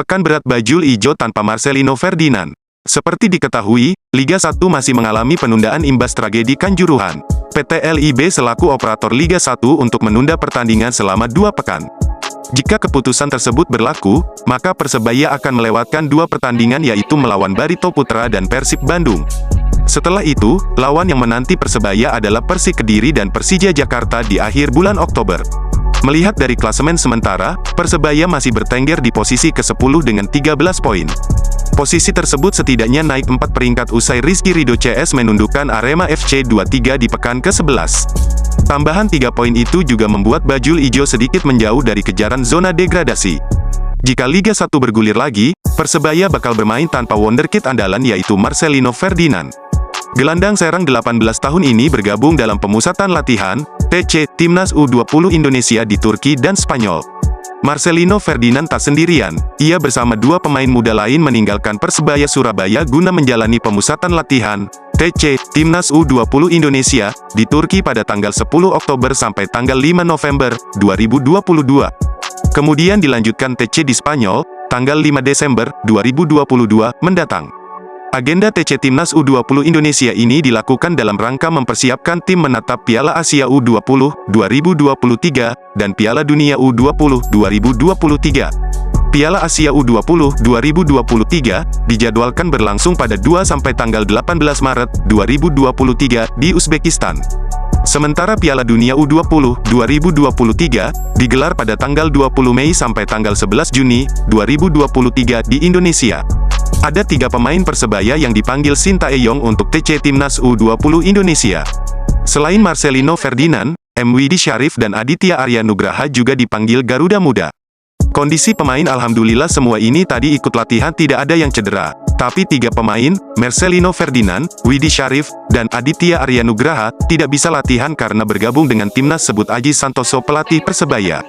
Pekan berat bajul ijo tanpa Marcelino Ferdinand. Seperti diketahui, Liga 1 masih mengalami penundaan imbas tragedi Kanjuruhan. PT LIB selaku operator Liga 1 untuk menunda pertandingan selama 2 pekan. Jika keputusan tersebut berlaku, maka Persebaya akan melewatkan 2 pertandingan yaitu melawan Barito Putra dan Persib Bandung. Setelah itu, lawan yang menanti Persebaya adalah Persik Kediri dan Persija Jakarta di akhir bulan Oktober. Melihat dari klasemen sementara, Persebaya masih bertengger di posisi ke-10 dengan 13 poin. Posisi tersebut setidaknya naik 4 peringkat usai Rizky Ridho CS menundukkan Arema FC 2-3 di pekan ke-11. Tambahan 3 poin itu juga membuat Bajul Ijo sedikit menjauh dari kejaran zona degradasi. Jika Liga 1 bergulir lagi, Persebaya bakal bermain tanpa wonderkid andalan yaitu Marcelino Ferdinand. Gelandang Serang 18 tahun ini bergabung dalam pemusatan latihan TC Timnas U20 Indonesia di Turki dan Spanyol. Marcelino Ferdinand tak sendirian, ia bersama 2 pemain muda lain meninggalkan Persebaya Surabaya guna menjalani pemusatan latihan TC Timnas U20 Indonesia di Turki pada tanggal 10 Oktober sampai tanggal 5 November 2022. Kemudian dilanjutkan TC di Spanyol tanggal 5 Desember 2022 mendatang. Agenda TC Timnas U20 Indonesia ini dilakukan dalam rangka mempersiapkan tim menatap Piala Asia U20 2023 dan Piala Dunia U20 2023. Piala Asia U20 2023 dijadwalkan berlangsung pada 2 sampai tanggal 18 Maret 2023 di Uzbekistan. Sementara Piala Dunia U20 2023 digelar pada tanggal 20 Mei sampai tanggal 11 Juni 2023 di Indonesia. Ada 3 pemain Persebaya yang dipanggil Sintayong untuk TC Timnas U20 Indonesia. Selain Marcelino Ferdinand, Widi Syarif dan Aditya Arya Nugraha juga dipanggil Garuda Muda. Kondisi pemain alhamdulillah semua ini tadi ikut latihan tidak ada yang cedera. Tapi 3 pemain, Marcelino Ferdinand, Widi Syarif, dan Aditya Arya Nugraha, tidak bisa latihan karena bergabung dengan timnas sebut Aji Santoso pelatih Persebaya.